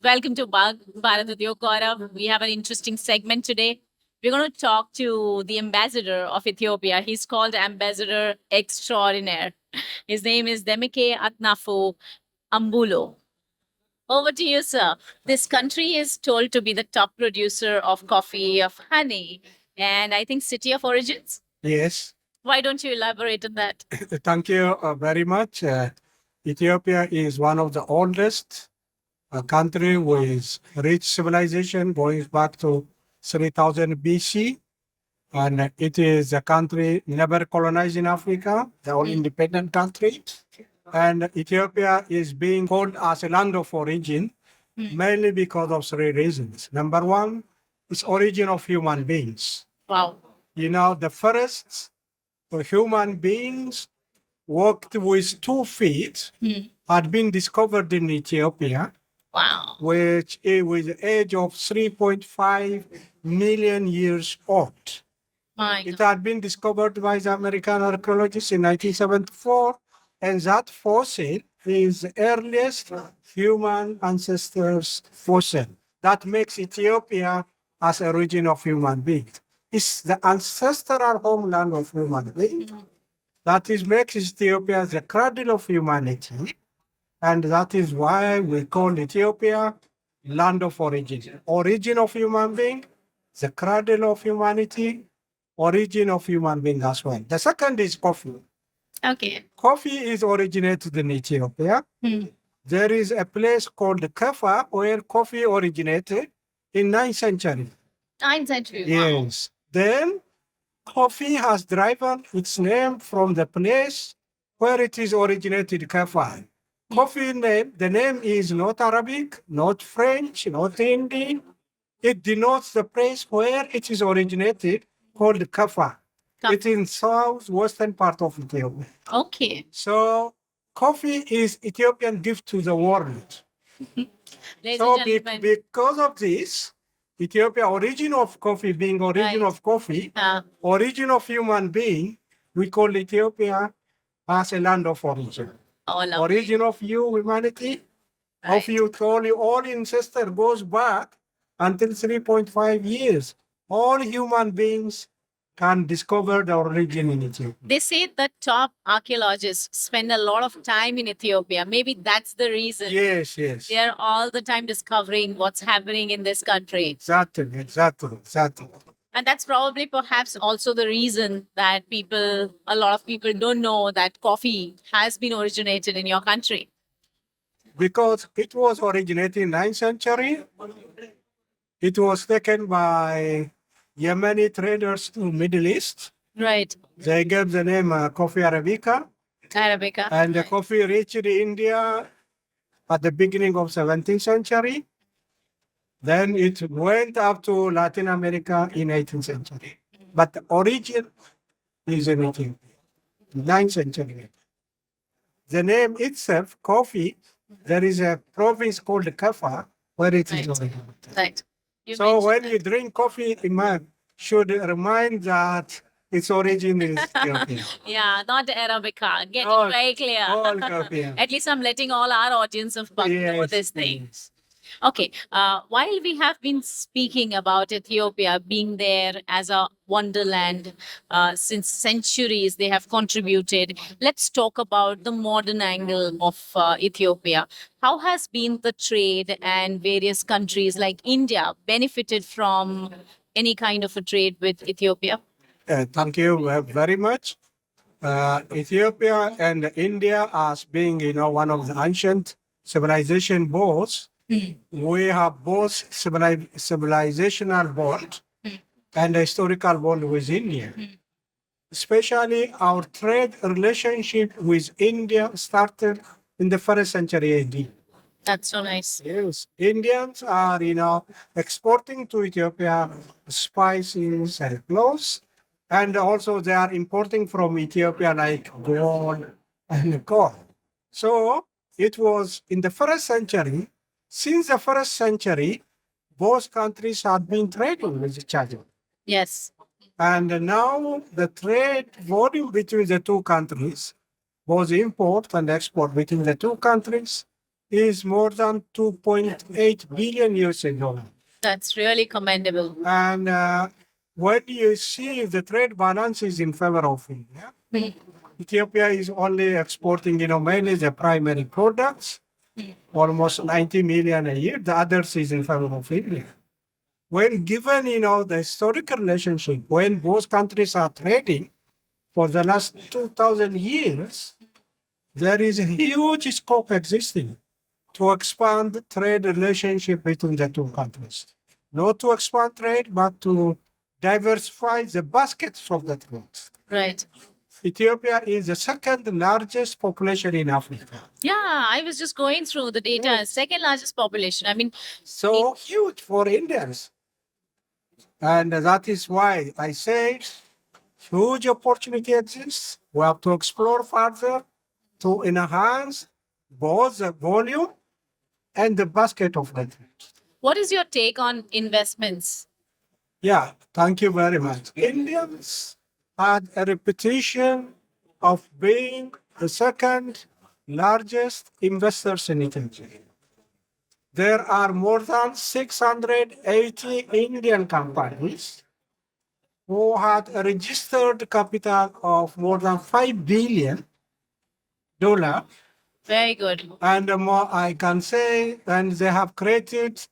Welcome to Bharat with your Gaurav. We have an interesting segment today. We're going to talk to the ambassador of Ethiopia. He's called Ambassador Extraordinaire. His name is Demeke Ambulo. Over to you, sir. This country is told to be the top producer of coffee, of honey, and I think city of origins. Yes. Why don't you elaborate on that? Thank you very much. Ethiopia is one of the oldest country with rich civilization going back to 3000 BC. And it is a country never colonized in Africa, the only independent country. And Ethiopia is being called as a land of origin, mainly because of three reasons. Number one, it's origin of human beings. Wow. You know, the first human beings walked with 2 feet had been discovered in Ethiopia. Wow. Which is with the age of 3.5 million years old. It had been discovered by the American archaeologists in 1974, and that fossil is the earliest human ancestors fossil. That makes Ethiopia as a region of human beings. It's the ancestral homeland of human beings. That is makes Ethiopia the cradle of humanity. And that is why we call Ethiopia land of origin. Origin of human being, the cradle of humanity, origin of human being as well. The second is coffee. Okay. Coffee is originated in Ethiopia. There is a place called Kaffa where coffee originated in 9th century. 9th century. Wow. Yes. Then coffee has derived its name from the place where it is originated, Kaffa. Coffee name, the name is not Arabic, not French, not Hindi. It denotes the place where it is originated, called Kaffa. It's in southwestern part of Ethiopia. Okay. So coffee is Ethiopian gift to the world. So because of this, Ethiopia origin of coffee being origin of coffee, origin of human being, we call Ethiopia as a land of origin. Origin of humanity, of all ancestor goes back until 3.5 years. All human beings can discover the origin in Ethiopia. They say that top archaeologists spend a lot of time in Ethiopia. Maybe that's the reason. Yes, yes. They are all the time discovering what's happening in this country. Exactly. And that's probably perhaps also the reason that a lot of people don't know that coffee has been originated in your country. Because it was originated in 9th century. It was taken by Yemeni traders to Middle East. Right. They gave the name Coffee Arabica. Arabica. And the coffee reached India at the beginning of 17th century. Then it went up to Latin America in 18th century. But the origin is in Ethiopia, 9th century. The name itself, coffee, there is a province called Kaffa where it is originated. Right. So when you drink coffee, it should remind that its origin is Ethiopia. Yeah, not Arabica. Get it very clear. All coffee. At least I'm letting all our audience of Bhakt know this thing. Yes. Okay. While we have been speaking about Ethiopia being there as a wonderland since centuries, they have contributed. Let's talk about the modern angle of Ethiopia. How has been the trade and various countries like India benefited from any kind of a trade with Ethiopia? Thank you very much. Ethiopia and India as being, one of the ancient civilization both, we have both civilizational bond and historical bond with India. Especially our trade relationship with India started in the first century AD. That's so nice. Yes, Indians are, exporting to Ethiopia spices and clothes, and also they are importing from Ethiopia like gold and coal. So it was in the first century. Since the first century, both countries had been trading with each other. Yes. And now the trade volume between the two countries, both import and export between the two countries, is more than 2.8 billion US dollars. That's really commendable. And when you see the trade balance is in favor of India, Ethiopia is only exporting, mainly the primary products, almost 90 million a year. The others is in favor of India. When given, the historical relationship, when both countries are trading for the last 2,000 years, there is a huge scope existing to expand trade relationship between the two countries. Not to expand trade, but to diversify the baskets of the trade. Right. Ethiopia is the second largest population in Africa. Yeah, I was just going through the data. Yes. Second largest population. I mean, So huge for Indians. And that is why I say huge opportunity exists. We have to explore further to enhance both the volume and the basket of the trade. what is your take on investments? Yeah, thank you very much. Indians had a reputation of being the second largest investors in Ethiopia. There are more than 680 Indian companies who had a registered capital of more than $5 billion. Very good. And more I can say, and they have created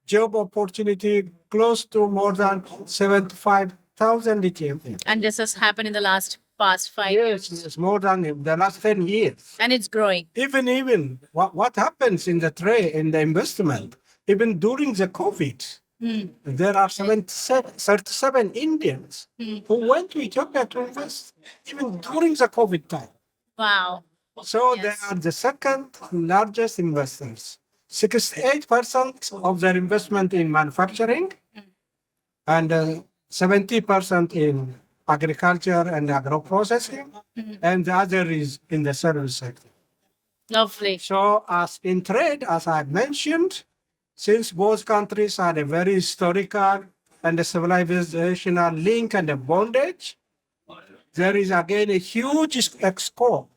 job opportunity close to more than 75,000 Ethiopians. And this has happened in the past 5 years. Yes, more than in the last 10 years. And it's growing. Even what happens in the trade, in the investment, even during the COVID, there are 37 Indians who went to Ethiopia to invest, even during the COVID time. Wow. So Yes. they are the second largest investors. 68% of their investment in manufacturing and 70% in agriculture and agro-processing, and the other is in the service sector. Lovely. So as in trade, as I mentioned, since both countries had a very historical and a civilizational link and a bondage, there is again a huge scope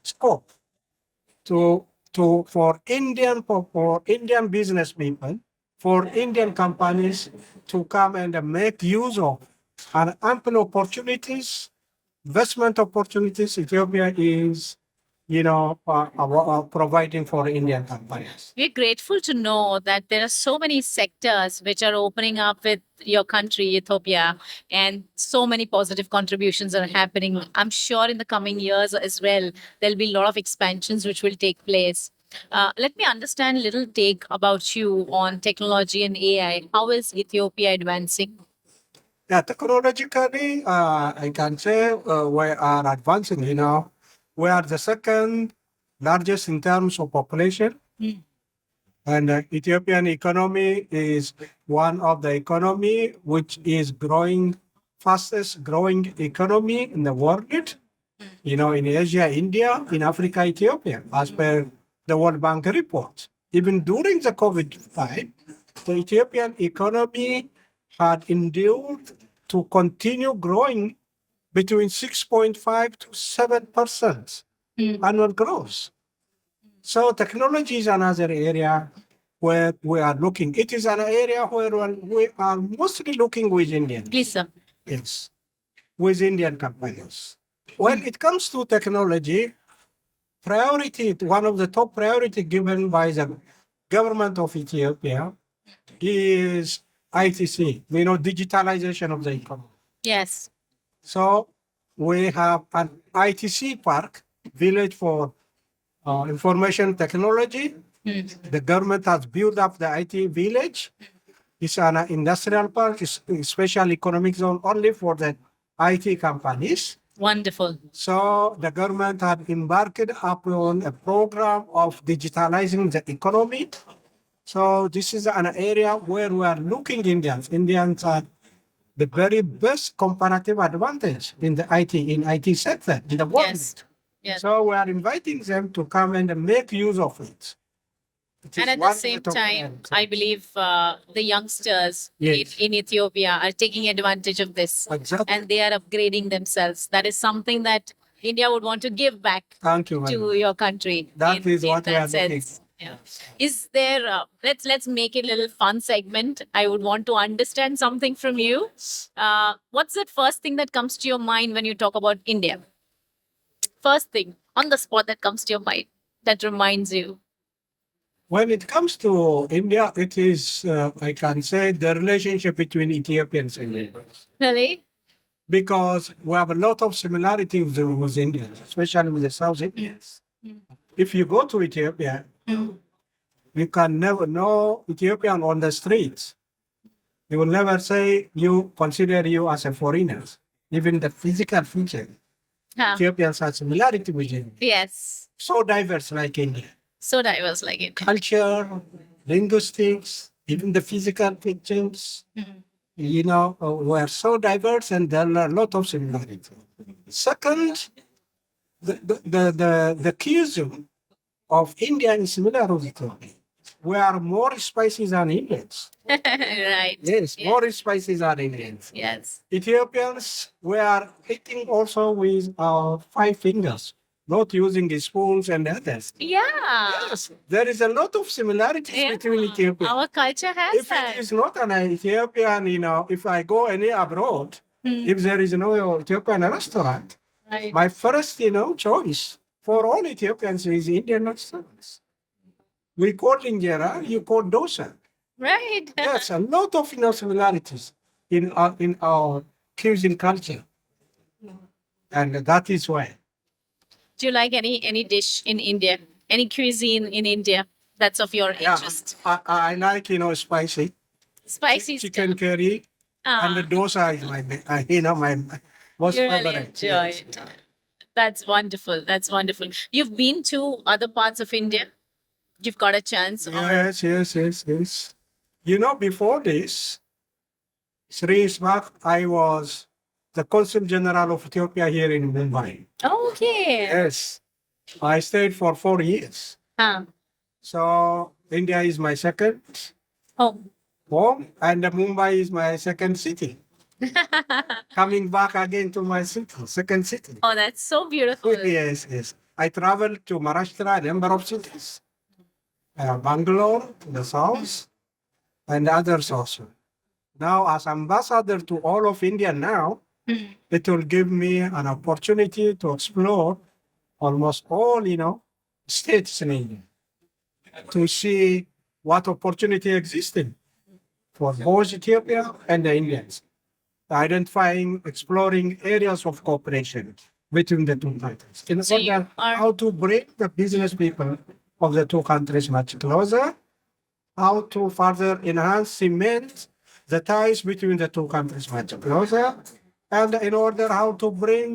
for Indian business people, for Indian companies to come and make use of and ample opportunities, investment opportunities Ethiopia is, providing for Indian companies. We're grateful to know that there are so many sectors which are opening up with your country, Ethiopia, and so many positive contributions are happening. I'm sure in the coming years as well, there'll be a lot of expansions which will take place. Let me understand a little take about you on technology and AI. How is Ethiopia advancing? Yeah, technologically, I can say we are advancing. We are the second largest in terms of population. And Ethiopian economy is one of the economy which is growing fastest growing economy in the world. In Asia, India, in Africa, Ethiopia, as per the World Bank report. Even during the COVID time, the Ethiopian economy had endured to continue growing between 6.5 to 7% annual growth. So technology is another area where we are looking. It is an area where we are mostly looking with Indians. Please, sir. Yes, with Indian companies. When it comes to technology, one of the top priority given by the government of Ethiopia is ITC, digitalization of the economy. Yes. So we have an ITC park, village for information technology. The government has built up the IT village. It's an industrial park, it's a special economic zone only for the IT companies. Wonderful. So the government had embarked upon a program of digitalizing the economy. So this is an area where we are looking Indians. Indians are the very best comparative advantage in the IT sector in the world. Yes. Yes. So we are inviting them to come and make use of it. And at the same time, I believe the youngsters Yes. in Ethiopia are taking advantage of this Exactly. and they are upgrading themselves. That is something that India would want to give back Thank you. to your country. That is what we that are looking. sense. Yeah. Is there? Let's make it a little fun segment. I would want to understand something from you. What's that first thing that comes to your mind when you talk about India? First thing on the spot that comes to your mind that reminds you. When it comes to India, it is, I can say, the relationship between Ethiopians and Indians. Really? Because we have a lot of similarities with Indians, especially with the South Indians. If you go to Ethiopia, you can never know Ethiopian on the streets. They will never say you consider you as a foreigner. Even the physical feature, Huh. Ethiopians have similarity with India. Yes. So diverse like India. So diverse like it. Culture, linguistics, even the physical features, were so diverse and there are a lot of similarities. Second, the cuisine of India is similar with Ethiopia. We are more spicy than Indians. Right. Yes, more spicy than Indians. Yes. Ethiopians, we are eating also with our 5 fingers, not using the spoons and others. Yeah. Yes, there is a lot of similarities Yeah. between Ethiopia. Our culture has If that. it is not an Ethiopian, if I go any abroad, if there is no Ethiopian restaurant, Right. my first, choice for all Ethiopians is Indian restaurants. We call injera, you call dosa. Right. Yes, a lot of similarities in our cuisine culture, and that is why. Do you like any dish in India? Any cuisine in India that's of your Yeah, interest? I like spicy Spicy chicken stuff. curry, and the Ah, dosa is my most you really favorite. enjoy Yes. it. That's wonderful. That's wonderful. You've been to other parts of India? You've got a chance? Or Yes. Before this, 3 years back, I was the Consul General of Ethiopia here in Mumbai. okay. Yes, I stayed for 4 years. Huh. So India is my second Home. home, and Mumbai is my second city. Coming back again to my city, second city. Oh, that's so beautiful. Yes. I traveled to Maharashtra, a number of cities, Bangalore, in the south, and others also. Now, as ambassador to all of India now, it will give me an opportunity to explore almost all, states in India to see what opportunity existed for both Ethiopia and the Indians, identifying, exploring areas of cooperation between the two countries in So you order are how to bring the business people of the two countries much closer, how to further enhance, cement the ties between the two countries much closer, and in order how to bring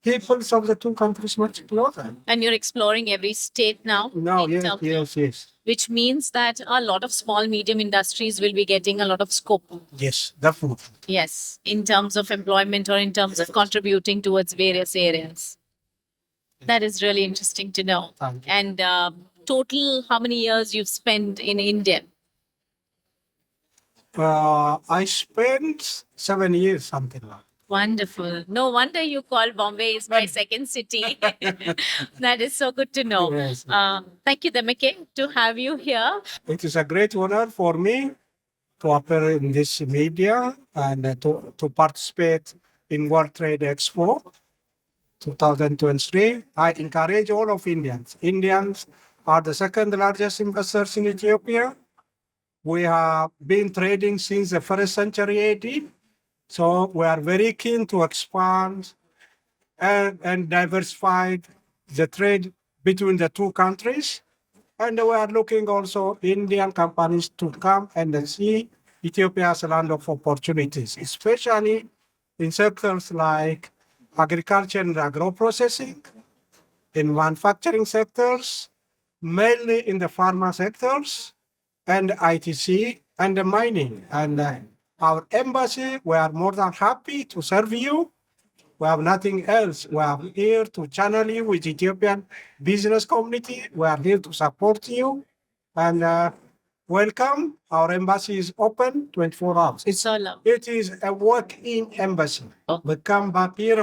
peoples of the two countries much closer. and you're exploring every state now. No, in terms of- yes. Which means that a lot of small, medium industries will be getting a lot of scope. Yes, definitely. Yes, in terms of employment or in terms of contributing towards various areas. That is really interesting to know. Thank you. And total, how many years you've spent in India? I spent 7 years, something like. Wonderful. No wonder you call Bombay is my second city. That is so good to know. Yes. Thank you, Demeke, to have you here. It is a great honor for me to appear in this media and to participate in World Trade Expo 2023. I encourage all of Indians. Indians are the second largest investors in Ethiopia. We have been trading since the first century AD. So we are very keen to expand and diversify the trade between the two countries. And we are looking also Indian companies to come and see Ethiopia as a land of opportunities, especially in sectors like agriculture and agro-processing, in manufacturing sectors, mainly in the pharma sectors, and ITC and the mining. And our embassy, we are more than happy to serve you. We have nothing else. We are here to channel you with Ethiopian business community. We are here to support you. And welcome. Our embassy is open 24 hours. So lovely. It is a walk-in embassy. We come back here